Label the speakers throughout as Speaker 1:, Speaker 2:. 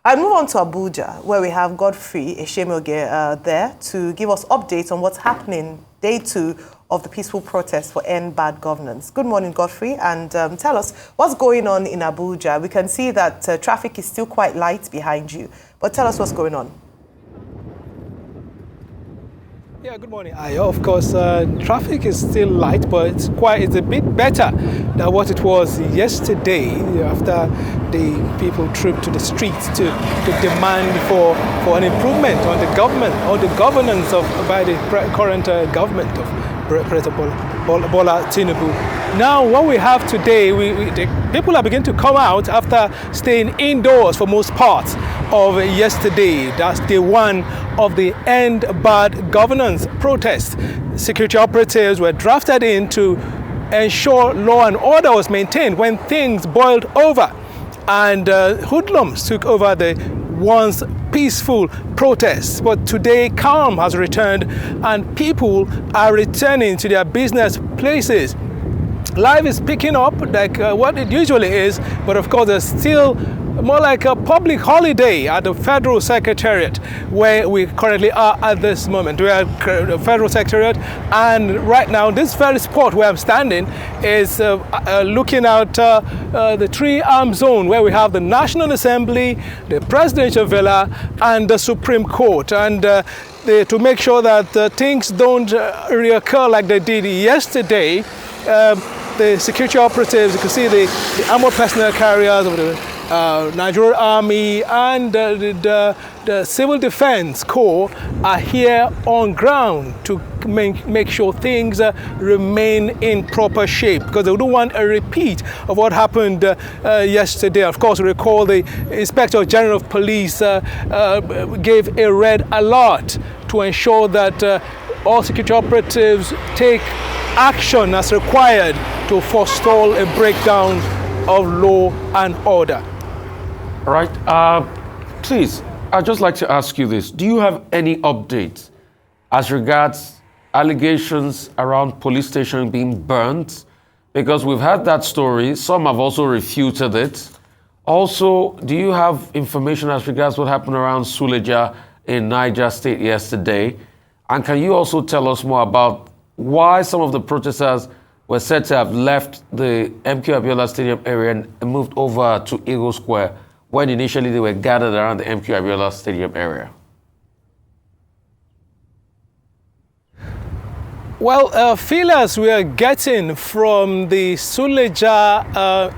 Speaker 1: I move on to Abuja, where we have Godfrey, Eshiemoghie, there to give us updates on what's happening day 2 of the peaceful protest for End Bad Governance. Good morning, Godfrey, and tell us what's going on in Abuja. We can see that traffic is still quite light behind you, but tell us what's going on.
Speaker 2: Yeah, good morning. Of course, traffic is still light, but it's a bit better than what it was yesterday after the people trooped to the streets to demand for an improvement on the government, or the governance by the current government of President Bola Tinubu. Now, what we have today, the people are beginning to come out after staying indoors for most parts of yesterday. That's day 1 of the End Bad Governance protest. Security operatives were drafted in to ensure law and order was maintained when things boiled over, and hoodlums took over the once peaceful protests. But today, calm has returned and people are returning to their business places. Life is picking up like what it usually is, but of course there's still more like a public holiday at the Federal Secretariat, where we currently are at this moment. We are at the Federal Secretariat, and right now this very spot where I'm standing is looking out the 3-arm zone, where we have the National Assembly, the Presidential Villa, and the Supreme Court. And to make sure that things don't reoccur like they did yesterday, the security operatives, you can see the armored personnel carriers of the Nigerian Army and the Civil Defense Corps are here on ground to make sure things remain in proper shape, because they don't want a repeat of what happened yesterday. Of course, recall the Inspector General of Police gave a red alert to ensure that all security operatives take action as required to forestall a breakdown of law and order.
Speaker 3: All right. Please, I'd just like to ask you this. Do you have any updates as regards allegations around police station being burnt? Because we've had that story. Some have also refuted it. Also, do you have information as regards what happened around Suleja in Niger State yesterday? And can you also tell us more about why some of the protesters were said to have left the MK Abiola Stadium area and moved over to Eagle Square, when initially they were gathered around the MK Abiola Stadium area?
Speaker 2: Well, feelers we are getting from the Suleja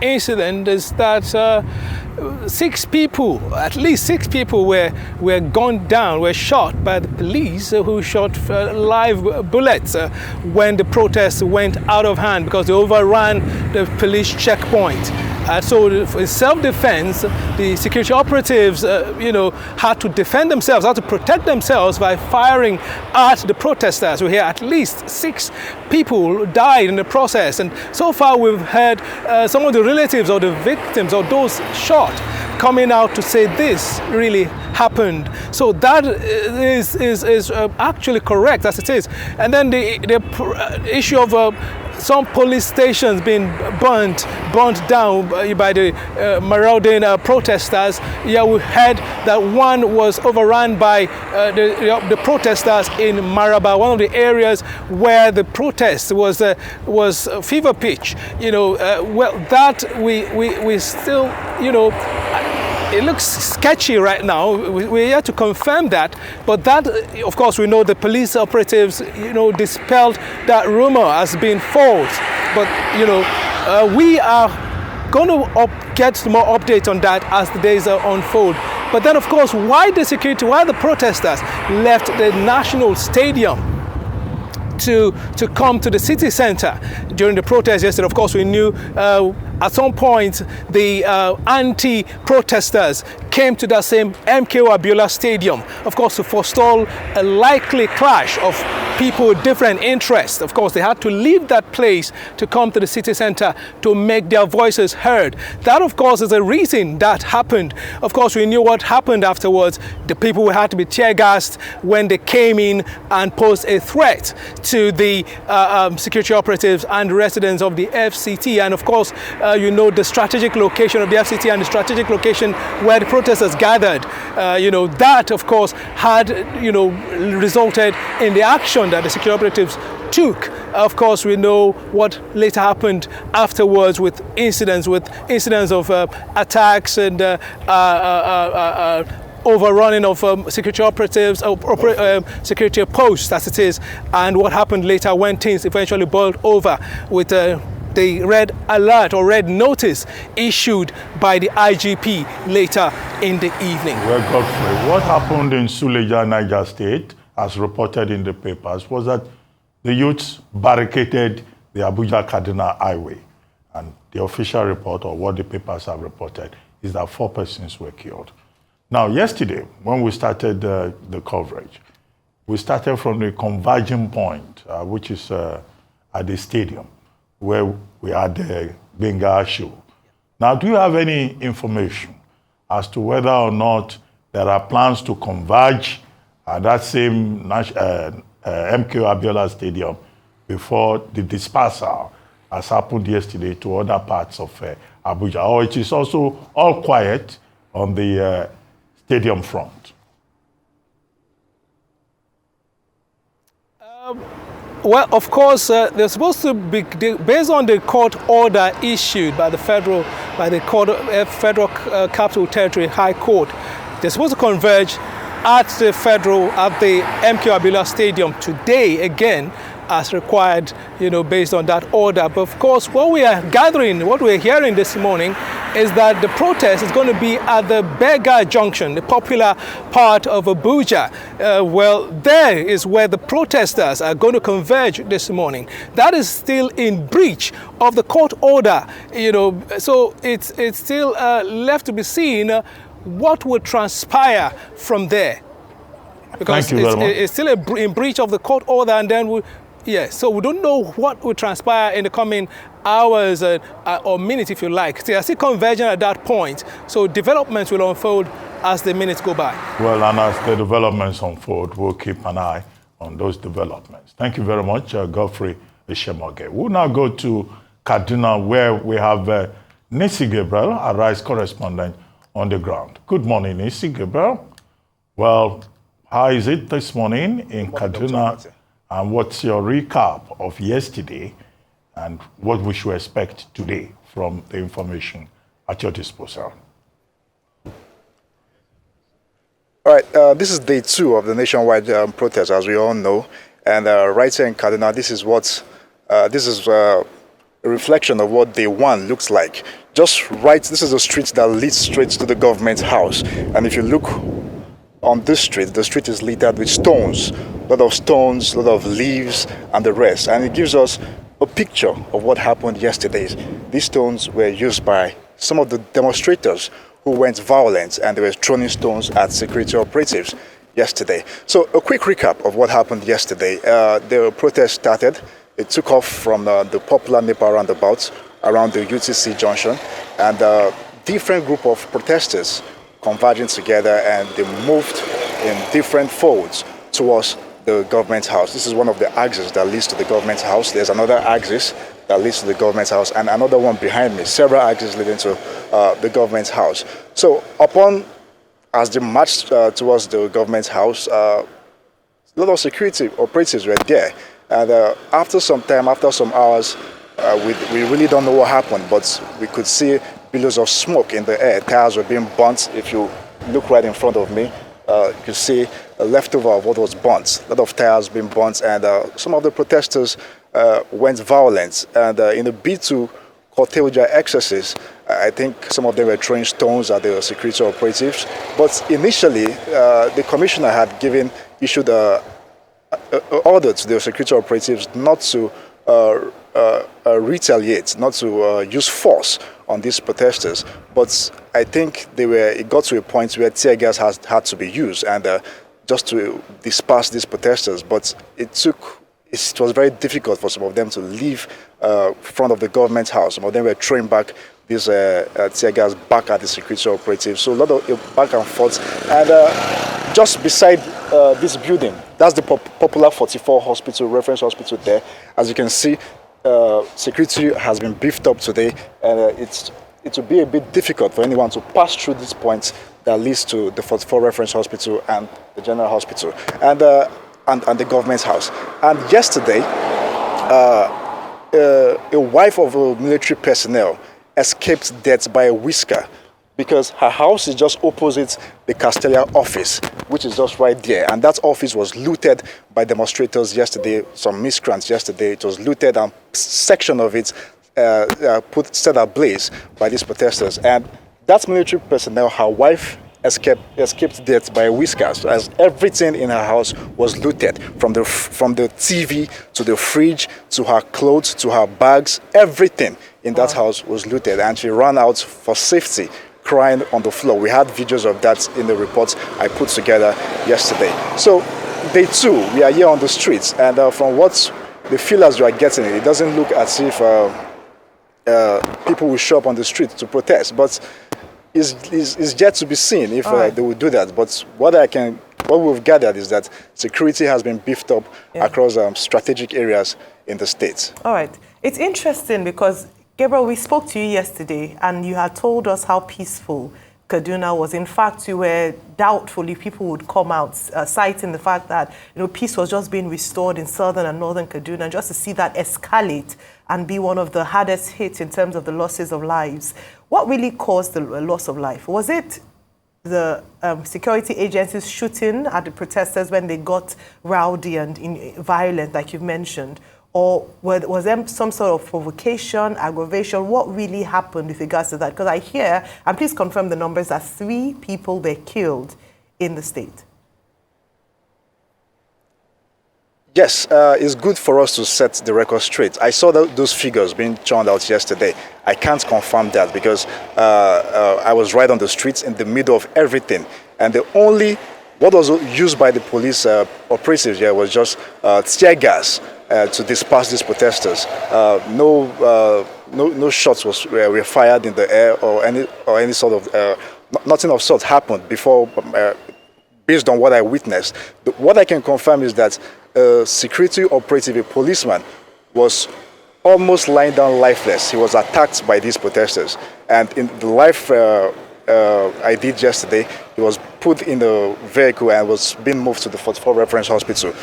Speaker 2: incident is that at least six people were gunned down, were shot by the police, who shot live bullets when the protests went out of hand because they overran the police checkpoint. So in self-defense, the security operatives, had to defend themselves, had to protect themselves by firing at the protesters. We hear at least 6 people died in the process. And so far we've heard some of the relatives of the victims or those shot coming out to say this really happened. So that is actually correct as it is. And then the issue of some police stations being burnt down by the marauding protesters. Yeah, we heard that one was overrun by the protesters in Maraba, one of the areas where the protest was fever pitch. Well, that we still, it looks sketchy right now. We're here to confirm that, but that, of course, we know the police operatives, dispelled that rumor as being false. But, we are going to get more updates on that as the days unfold. But then, of course, why the protesters left the National Stadium to come to the city center during the protest yesterday? Of course, we knew at some point the anti-protesters came to that same MK Abiola Stadium, of course, to forestall a likely clash of people with different interests. Of course, they had to leave that place to come to the city center to make their voices heard. That, of course, is the reason that happened. Of course, we knew what happened afterwards. The people had to be tear gassed when they came in and posed a threat to the security operatives and residents of the FCT. And of course, the strategic location of the FCT and the strategic location where the protesters gathered, that, of course, had, resulted in the action that the security operatives took. Of course, we know what later happened afterwards with incidents of attacks and overrunning of security operatives, security posts, as it is, and what happened later when things eventually boiled over with the red alert or red notice issued by the IGP later in the evening.
Speaker 4: Well, Godfrey, what happened in Suleja, Niger State, as reported in the papers, was that the youths barricaded the Abuja Kaduna highway. And the official report, or what the papers have reported, is that 4 persons were killed. Now, yesterday, when we started the coverage, we started from the converging point, which is at the stadium, where we had the Benga show. Now, do you have any information as to whether or not there are plans to converge at that same MK Abiola Stadium before the dispersal, as happened yesterday, to other parts of Abuja? Or it is also all quiet on the stadium front?
Speaker 2: Well, of course, they're supposed to be, based on the court order issued by the Federal Capital Territory High Court, they're supposed to converge at the MK Abiola Stadium today again, as required, based on that order. But of course, what we are gathering, what we're hearing this morning, is that the protest is going to be at the Bega Junction, the popular part of Abuja. There is where the protesters are going to converge this morning. That is still in breach of the court order, so it's still left to be seen what will transpire from there. Because it's still in breach of the court order, and then so we don't know what will transpire in the coming hours or minutes, if you like. They are still converging at that point, so developments will unfold as the minutes go by. Well,
Speaker 4: and as the developments unfold, we'll keep an eye on those developments. Thank you very much, Godfrey Eshiemoghie. We'll now go to Kaduna, where we have Nissi Gabriel, our rice correspondent on the ground. Good morning, Nissi Gabriel. Well, how is it this morning in Kaduna? And what's your recap of yesterday and what we should expect today from the information at your disposal?
Speaker 5: All right, this is day 2 of the nationwide protest, as we all know. And right here in Kaduna, this is a reflection of what day 1 looks like. This is a street that leads straight to the government house. And if you look on this street, the street is littered with stones. A lot of stones, a lot of leaves, and the rest. And it gives us a picture of what happened yesterday. These stones were used by some of the demonstrators who went violent, and they were throwing stones at security operatives yesterday. So a quick recap of what happened yesterday. The protest started. It took off from the popular NEPA roundabout around the UTC junction, and a different group of protesters converging together, and they moved in different folds towards the government house. This is one of the axes that leads to the government house. There's another axis that leads to the government house, and another one behind me, several axes leading to the government house. So as they marched towards the government house, a lot of security operatives were there. And after some time, after some hours, we really don't know what happened, but we could see billows of smoke in the air. Tires were being burnt. If you look right in front of me, you can see a leftover of what was burnt. A lot of tires being burnt, and some of the protesters went violent. And in a bid to curtail their excesses, I think some of them were throwing stones at the security operatives. But initially, the commissioner had issued an order to the security operatives not to retaliate, not to use force on these protesters. But I think it got to a point where tear gas had to be used, and just to disperse these protesters. But it was very difficult for some of them to leave front of the government house. Some of them were throwing back this tear gas back at the security operatives. So a lot of back and forth. And just beside this building, that's the popular 44 hospital, reference hospital there. As you can see, security has been beefed up today, and it will be a bit difficult for anyone to pass through these points that leads to the 44 Reference Hospital and the General Hospital and the government's house. And yesterday, a wife of a military personnel escaped death by a whisker because her house is just opposite the Castelia office, which is just right there. And that office was looted by demonstrators yesterday, some miscreants yesterday. It was looted and section of it set ablaze by these protesters. And that military personnel, her wife, escaped death by a whisker, so as everything in her house was looted, from the TV to the fridge to her clothes to her bags. Everything in that house was looted, and she ran out for safety, crying on the floor. We had videos of that in the reports I put together yesterday. So day two, we are here on the streets, and from what the feelers you are getting, it doesn't look as if people will show up on the street to protest, but it's yet to be seen if they will do that. But what we've gathered is that security has been beefed up across strategic areas in the state.
Speaker 1: All right. It's interesting because, Gabriel, we spoke to you yesterday and you had told us how peaceful Kaduna was. In fact, you were doubtful if people would come out, citing the fact that peace was just being restored in southern and northern Kaduna, and just to see that escalate and be one of the hardest hits in terms of the losses of lives. What really caused the loss of life? Was it the security agencies shooting at the protesters when they got rowdy and violent, like you've mentioned? Or was there some sort of provocation, aggravation? What really happened with regards to that? Because I hear, and please confirm the numbers, that 3 people were killed in the state.
Speaker 5: Yes, it's good for us to set the record straight. I saw those figures being churned out yesterday. I can't confirm that because I was right on the streets in the middle of everything. And what was used by the police operatives here was just tear gas to disperse these protesters. No shots were fired in the air or any sort of, nothing of sort happened before, based on what I witnessed. What I can confirm is that a security operative, a policeman, was almost lying down lifeless. He was attacked by these protesters. And in the live I did yesterday, he was put in a vehicle and was being moved to the 44 Reference Hospital.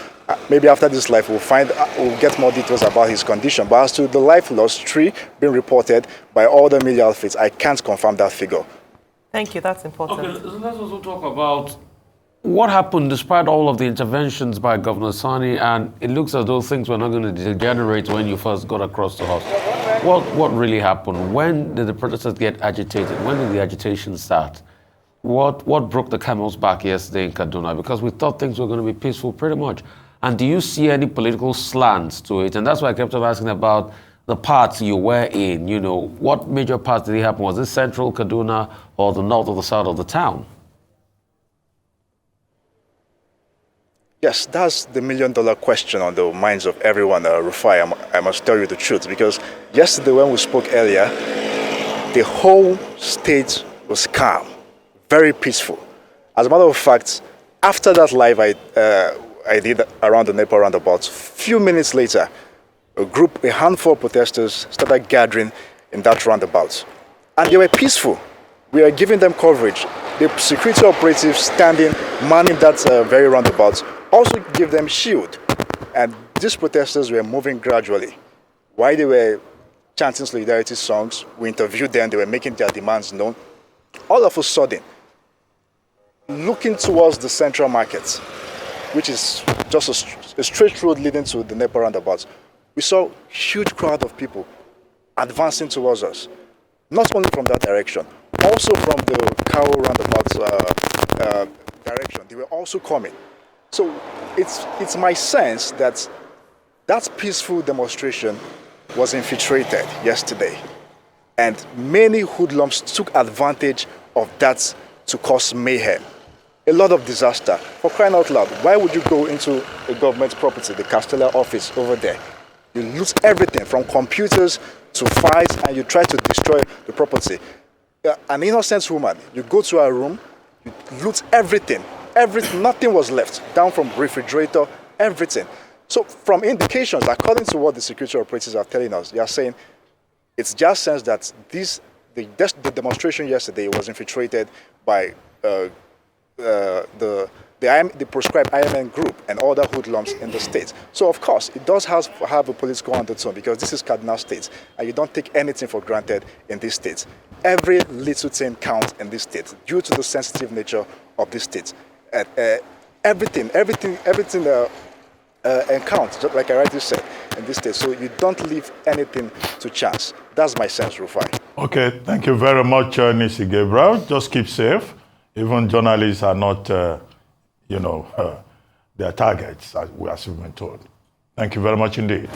Speaker 5: Maybe after this life, we'll get more details about his condition. But as to the life loss, 3 being reported by all the media outfits, I can't confirm that figure.
Speaker 1: Thank you, that's important.
Speaker 3: Okay, so let's also talk about what happened despite all of the interventions by Governor Sani, and it looks as though things were not going to degenerate when you first got across the house. What really happened? When did the protesters get agitated? When did the agitation start? What broke the camel's back yesterday in Kaduna? Because we thought things were going to be peaceful pretty much. And do you see any political slants to it? And that's why I kept on asking about the parts you were in. What major parts did it happen? Was it central Kaduna or the north or the south of the town?
Speaker 5: Yes, that's the million-dollar question on the minds of everyone, Rufai. I must tell you the truth, because yesterday when we spoke earlier, the whole state was calm, very peaceful. As a matter of fact, after that live I did around the Nepal roundabout, few minutes later, a handful of protesters started gathering in that roundabout. And they were peaceful. We are giving them coverage. The security operatives standing, manning that very roundabout, also give them shield. And these protesters were moving gradually. While they were chanting solidarity songs, we interviewed them, they were making their demands known. All of a sudden, looking towards the central market, which is just a straight road leading to the Nepal roundabout, we saw a huge crowd of people advancing towards us. Not only from that direction, also from the Cow roundabout direction. They were also coming. So it's my sense that that peaceful demonstration was infiltrated yesterday. And many hoodlums took advantage of that to cause mayhem. A lot of disaster. For crying out loud, why would you go into a government property, the Castelia office over there? You lose everything from computers to files and you try to destroy the property. An innocent woman, you go to her room, you loot everything. Nothing was left, down from refrigerator, everything. So from indications, according to what the security operatives are telling us, they are saying it's just sense that the demonstration yesterday was infiltrated by the proscribed IMN group and other hoodlums in the state. So of course, it does have a political undertone because this is Kaduna State, and you don't take anything for granted in this state. Every little thing counts in this state due to the sensitive nature of this state. Everything counts, just like I rightly said, in this state. So you don't leave anything to chance. That's my sense, Rufai.
Speaker 4: Okay, thank you very much, Nissi Gabriel. Just keep safe. Even journalists are not, their targets, as we have been told. Thank you very much indeed.